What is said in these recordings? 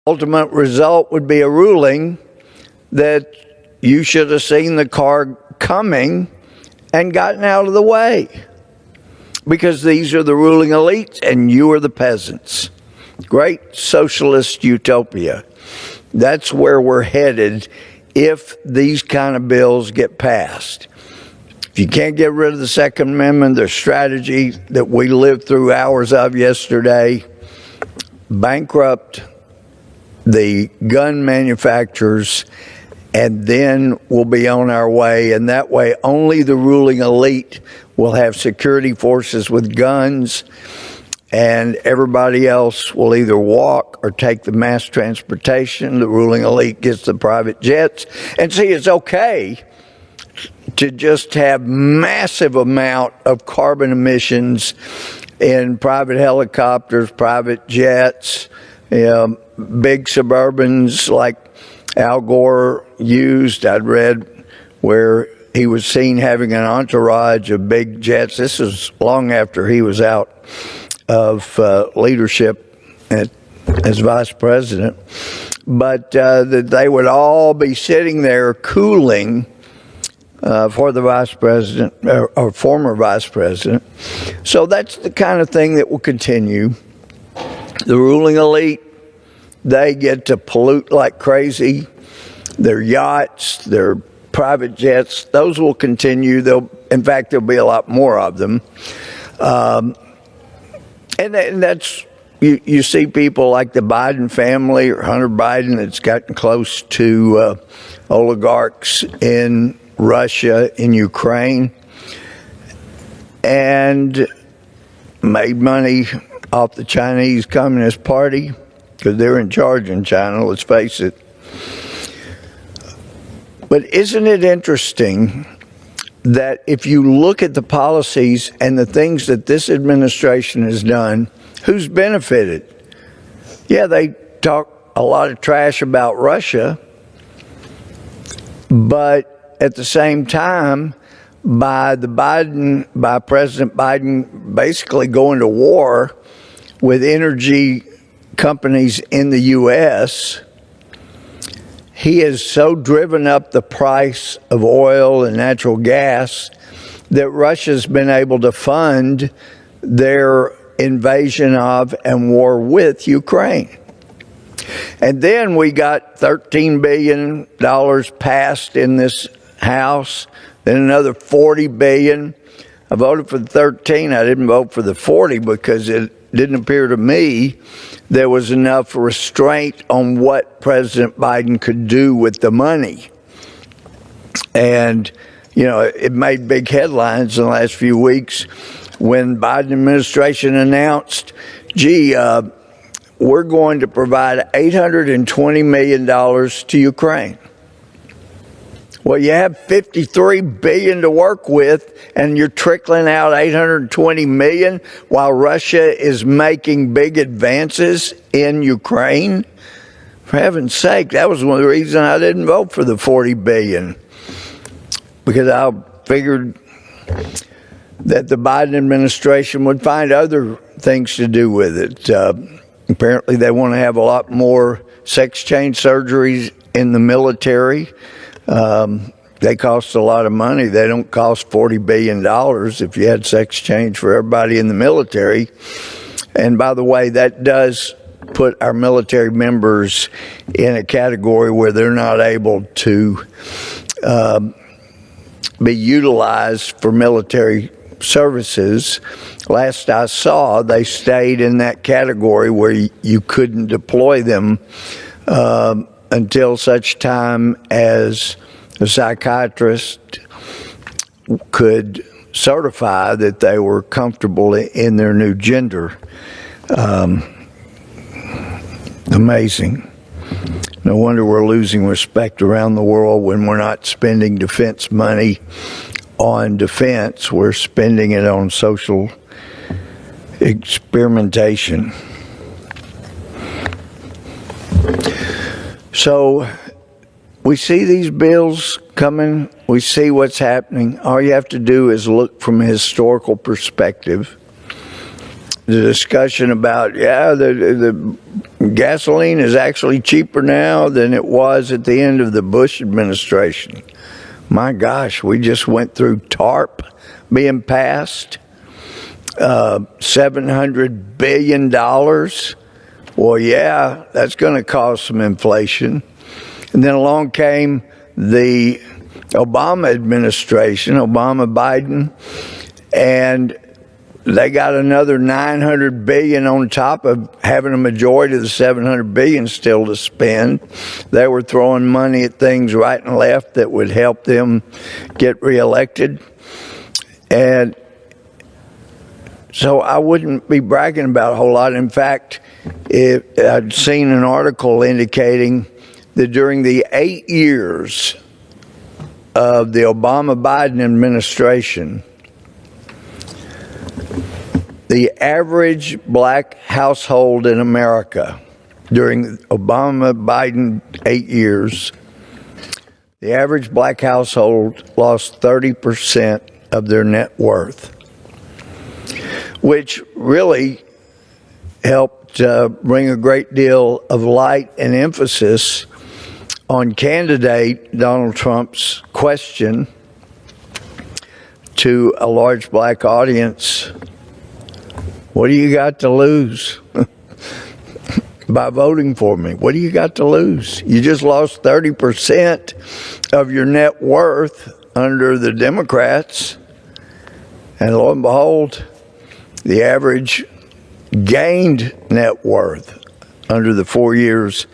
ultimate result would be a ruling that you should have seen the car coming and gotten out of the way, because these are the ruling elites and you are the peasants. Great socialist utopia. That's where we're headed if these kind of bills get passed. If you can't get rid of the Second Amendment, their strategy that we lived through hours of yesterday, bankrupt the gun manufacturers, and then we'll be on our way. And that way, only the ruling elite will have security forces with guns, and everybody else will either walk or take the mass transportation. The ruling elite gets the private jets. And see, it's okay to just have massive amount of carbon emissions in private helicopters, private jets, big Suburbans like Al Gore used. I'd read where he was seen having an entourage of big jets. This was long after he was out of leadership as vice president. But that they would all be sitting there cooling for the vice president or former vice president. So that's the kind of thing that will continue. The ruling elite, they get to pollute like crazy. Their yachts, their private jets, those will continue. In fact, there'll be a lot more of them. And that's, you see people like the Biden family or Hunter Biden that's gotten close to oligarchs in Russia, in Ukraine, and made money off the Chinese Communist Party because they're in charge in China, let's face it. But isn't it interesting that if you look at the policies and the things that this administration has done, who's benefited? Yeah, they talk a lot of trash about Russia, but at the same time, by President Biden basically going to war with energy companies in the U.S., he has so driven up the price of oil and natural gas that Russia's been able to fund their invasion of and war with Ukraine. And then we got $13 billion passed in this House, then another $40 billion. I voted for the 13. I didn't vote for the 40 because it didn't appear to me there was enough restraint on what President Biden could do with the money. And, it made big headlines in the last few weeks when Biden administration announced, we're going to provide $820 million to Ukraine. Well, you have $53 billion to work with, and you're trickling out $820 million while Russia is making big advances in Ukraine. For heaven's sake, that was one of the reasons I didn't vote for the $40 billion, because I figured that the Biden administration would find other things to do with it. Apparently, they want to have a lot more sex change surgeries in the military. They cost a lot of money. They don't cost $40 billion if you had sex change for everybody in the military. And by the way, that does put our military members in a category where they're not able to be utilized for military services. Last I saw, they stayed in that category where you couldn't deploy them until such time as a psychiatrist could certify that they were comfortable in their new gender. Amazing. No wonder we're losing respect around the world when we're not spending defense money on defense. We're spending it on social experimentation. So we see these bills coming. We see what's happening. All you have to do is look from a historical perspective. The discussion about, the gasoline is actually cheaper now than it was at the end of the Bush administration. My gosh, we just went through TARP being passed, $700 billion. Well, yeah, that's going to cause some inflation. And then along came the Obama administration, Obama-Biden, and they got another $900 billion on top of having a majority of the $700 billion still to spend. They were throwing money at things right and left that would help them get reelected. And so I wouldn't be bragging about a whole lot. In fact, I'd seen an article indicating that during the 8 years of the Obama-Biden administration, the average black household in America during Obama-Biden 8 years, the average black household lost 30% of their net worth, which really helped bring a great deal of light and emphasis on candidate Donald Trump's question to a large black audience: what do you got to lose by voting for me? What do you got to lose? You just lost 30% of your net worth under the Democrats. And lo and behold, the average gained net worth under the 4 years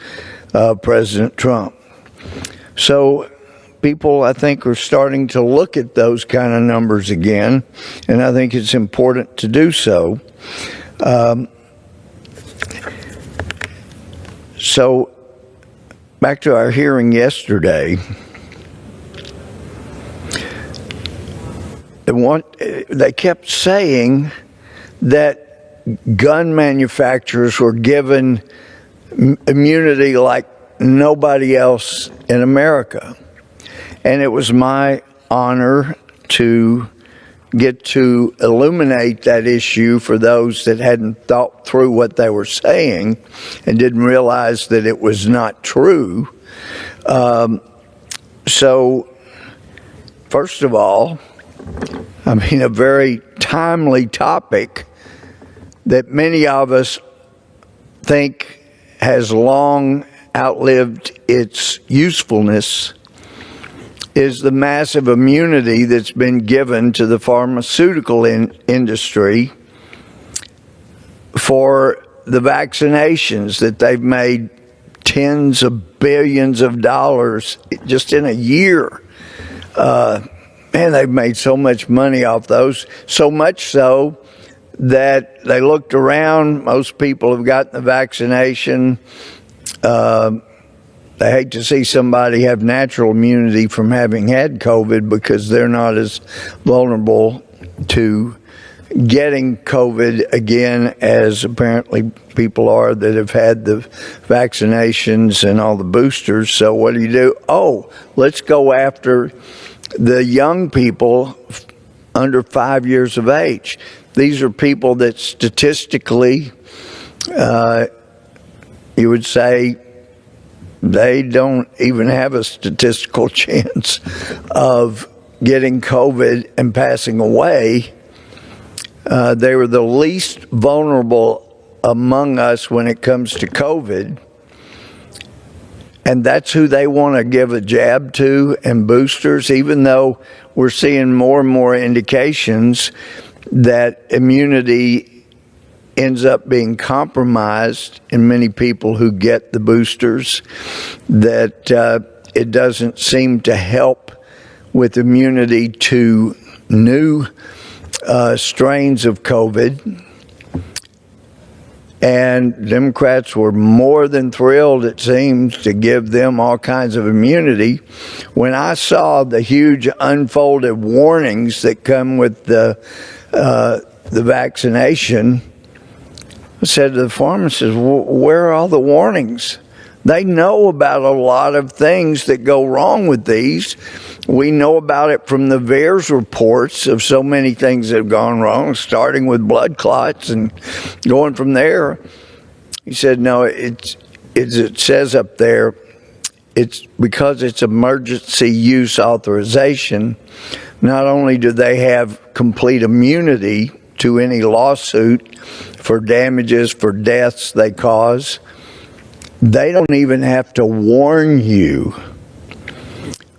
of President Trump. So people, I think, are starting to look at those kind of numbers again, and I think it's important to do so. So back to our hearing yesterday, they kept saying that gun manufacturers were given immunity like nobody else in America. And it was my honor to get to illuminate that issue for those that hadn't thought through what they were saying and didn't realize that it was not true. So, first of all, a very timely topic that many of us think has long outlived its usefulness is the massive immunity that's been given to the pharmaceutical industry for the vaccinations that they've made tens of billions of dollars just in a year. Man, they've made so much money off those, so much so that they looked around. Most people have gotten the vaccination. They hate to see somebody have natural immunity from having had COVID because they're not as vulnerable to getting COVID again as apparently people are that have had the vaccinations and all the boosters. So what do? Oh, let's go after the young people under 5 years of age. These are people that statistically, you would say, they don't even have a statistical chance of getting COVID and passing away. They were the least vulnerable among us when it comes to COVID. And that's who they want to give a jab to and boosters, even though we're seeing more and more indications that immunity ends up being compromised in many people who get the boosters, that it doesn't seem to help with immunity to new strains of COVID. And Democrats were more than thrilled, it seems, to give them all kinds of immunity. When I saw the huge unfolded warnings that come with the vaccination, I said to the pharmacist, where are all the warnings? They know about a lot of things that go wrong with these. We know about it from the VAERS reports of so many things that have gone wrong, starting with blood clots and going from there. He said, no, it says up there, it's because it's emergency use authorization. Not only do they have complete immunity to any lawsuit for damages, for deaths they cause, they don't even have to warn you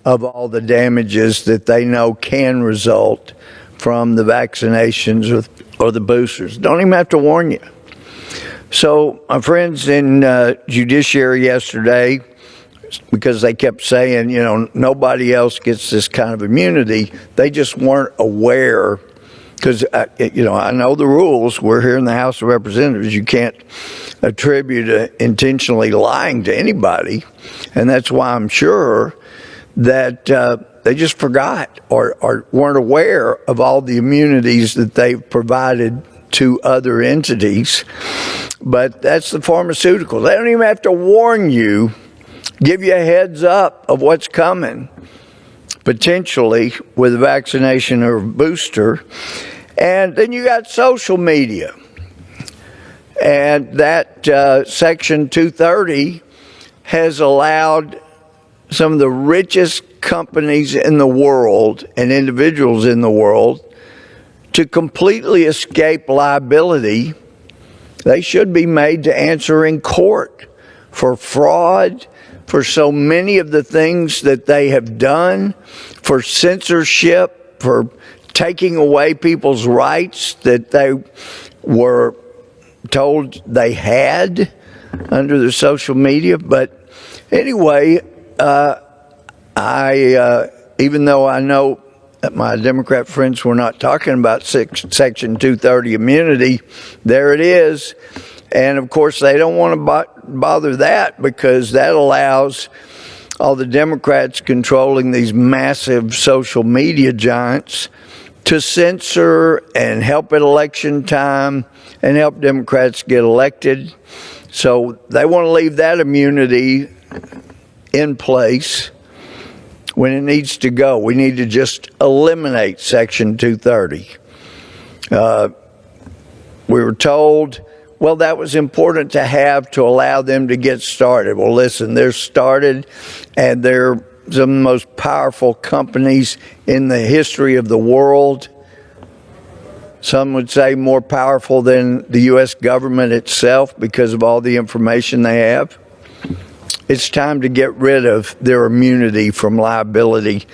of all the damages that they know can result from the vaccinations or the boosters. Don't even have to warn you. So my friends in judiciary yesterday, because they kept saying, nobody else gets this kind of immunity, they just weren't aware. Because, I know the rules. We're here in the House of Representatives. You can't attribute intentionally lying to anybody. And that's why I'm sure that they just forgot or weren't aware of all the immunities that they've provided to other entities. But that's the pharmaceutical. They don't even have to warn you, give you a heads up of what's coming, potentially with a vaccination or a booster. And then you got social media. And that Section 230 has allowed some of the richest companies in the world and individuals in the world to completely escape liability. They should be made to answer in court for fraud, for so many of the things that they have done, for censorship, for taking away people's rights that they were told they had under the social media. But anyway, even though I know that my Democrat friends were not talking about Section 230 immunity, there it is. And of course, they don't want to bother that, because that allows all the Democrats controlling these massive social media giants to censor and help at election time and help Democrats get elected. So they want to leave that immunity in place when it needs to go. We need to just eliminate Section 230. We were told, well, that was important to have to allow them to get started. Well, listen, they're started, and they're some of the most powerful companies in the history of the world. Some would say more powerful than the U.S. government itself because of all the information they have. It's time to get rid of their immunity from liability.